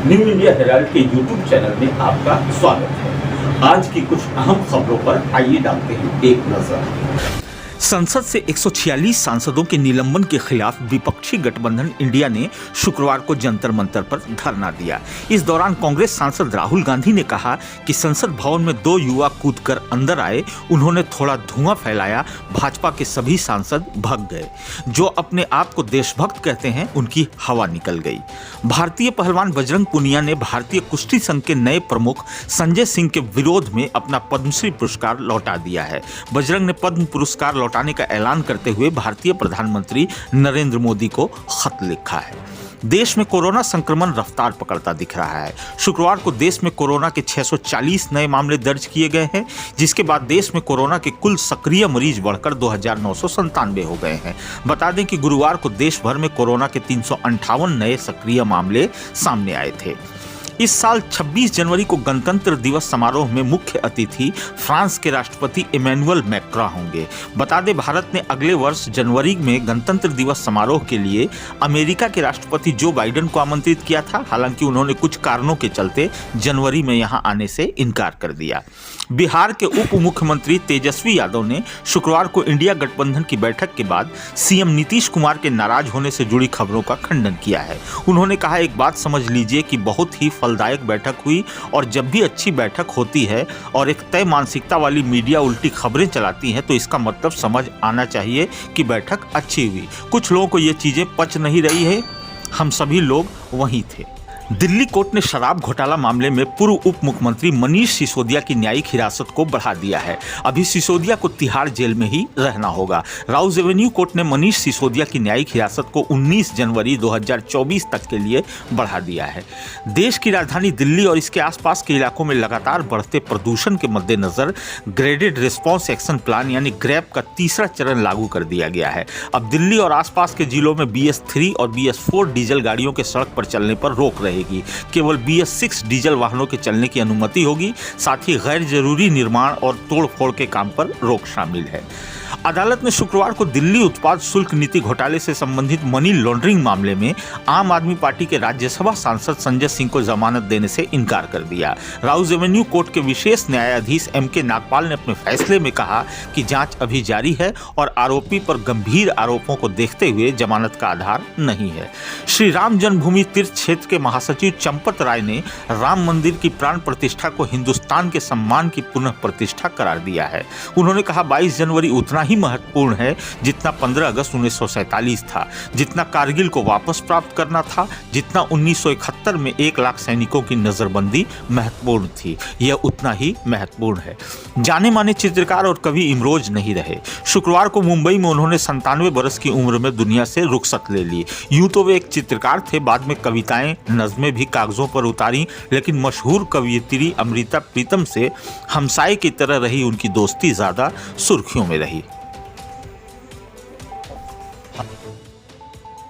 New India Herald के YouTube channel में आपका स्वागत है। आज की कुछ अहम खबरों पर आइए डालते हैं एक नजर। संसद से 146 सांसदों के निलंबन के खिलाफ विपक्षी गठबंधन इंडिया ने शुक्रवार को जंतर मंतर पर धरना दिया। इस दौरान कांग्रेस सांसद राहुल गांधी ने कहा कि संसद भवन में 2 युवा कूदकर अंदर आए, उन्होंने थोड़ा धुआं फैलाया, भाजपा के सभी सांसद भाग गए। जो अपने आप को देशभक्त कहते हैं उनकी हवा निकल गई। भारतीय पहलवान बजरंग पुनिया ने भारतीय कुश्ती संघ के नए प्रमुख संजय सिंह के विरोध में अपना पद्मश्री पुरस्कार लौटा दिया है। बजरंग ने पद्म पुरस्कार लौटाने का ऐलान करते हुए भारतीय प्रधानमंत्री नरेंद्र मोदी को खत लिखा है। देश में कोरोना संक्रमण रफ्तार पकड़ता दिख रहा है। शुक्रवार को देश में कोरोना के 640 नए मामले दर्ज किए गए हैं, जिसके बाद देश में कोरोना के कुल सक्रिय मरीज बढ़कर 2997 हो गए हैं। बता दें कि गुरुवार को देश भर में कोरोना के 358 नए सक्रिय मामले सामने आए थे। इस साल 26 जनवरी को गणतंत्र दिवस समारोह में मुख्य अतिथि फ्रांस के राष्ट्रपति इमैनुअल मैक्रों होंगे। बता दें, भारत ने अगले वर्ष जनवरी में गणतंत्र दिवस समारोह के लिए अमेरिका के राष्ट्रपति जो बाइडेन को आमंत्रित किया था। हालांकि उन्होंने कुछ कारणों के चलते जनवरी में यहां आने से इनकार कर दिया। बिहार के उप मुख्यमंत्री तेजस्वी यादव ने शुक्रवार को इंडिया गठबंधन की बैठक के बाद सीएम नीतीश कुमार के नाराज होने से जुड़ी खबरों का खंडन किया है। उन्होंने कहा, एक बात समझ लीजिए कि बहुत ही फलदायक बैठक हुई, और जब भी अच्छी बैठक होती है और एक तय मानसिकता वाली मीडिया उल्टी खबरें चलाती है तो इसका मतलब समझ आना चाहिए कि बैठक अच्छी हुई। कुछ लोगों को ये चीजें पच नहीं रही है, हम सभी लोग वहीं थे। दिल्ली कोर्ट ने शराब घोटाला मामले में पूर्व उप मुख्यमंत्री मनीष सिसोदिया की न्यायिक हिरासत को बढ़ा दिया है। अभी सिसोदिया को तिहाड़ जेल में ही रहना होगा। राउज एवेन्यू कोर्ट ने मनीष सिसोदिया की न्यायिक हिरासत को 19 जनवरी 2024 तक के लिए बढ़ा दिया है। देश की राजधानी दिल्ली और इसके आसपास के इलाकों में लगातार बढ़ते प्रदूषण के मद्देनजर ग्रेडेड रिस्पॉन्स एक्शन प्लान यानी ग्रैप का तीसरा चरण लागू कर दिया गया है। अब दिल्ली और आसपास के जिलों में BS3 और BS4 डीजल गाड़ियों के सड़क पर चलने पर रोक रहेगी। केवल BS6 डीजल वाहनों के चलने की अनुमति होगी। साथ ही गैर जरूरी निर्माण और तोड़फोड़ के काम पर रोक शामिल है। अदालत ने शुक्रवार को दिल्ली उत्पाद शुल्क नीति घोटाले से संबंधित मनी लॉन्ड्रिंग मामले में आम आदमी पार्टी के राज्यसभा सांसद संजय सिंह को जमानत देने से इनकार कर दिया। राउज एवेन्यू कोर्ट के विशेष न्यायाधीश MK नागपाल ने अपने फैसले में कहा कि जांच अभी जारी है और आरोपी पर गंभीर आरोपों को देखते हुए जमानत का आधार नहीं है। श्री राम जन्मभूमि तीर्थ क्षेत्र के महासचिव चंपत राय ने राम मंदिर की प्राण प्रतिष्ठा को हिंदुस्तान के सम्मान की पुनः प्रतिष्ठा करार दिया है। उन्होंने कहा, 22 जनवरी उतना ही महत्वपूर्ण है जितना 15 अगस्त 1947 था, जितना कारगिल को वापस प्राप्त करना था, जितना 1971 में 1 लाख सैनिकों की नजरबंदी महत्वपूर्ण थी, यह उतना ही महत्वपूर्ण है। जाने माने चित्रकार और कवि इमरोज नहीं रहे। शुक्रवार को मुंबई में उन्होंने 97 वर्ष की उम्र में दुनिया से रुखसत ले ली। यूं तो वे एक चित्रकार थे, बाद में कविताएं नज़में भी कागजों पर उतारी, लेकिन मशहूर कवयित्री अमृता प्रीतम से हमसाये की तरह रही उनकी दोस्ती ज्यादा सुर्खियों में रही।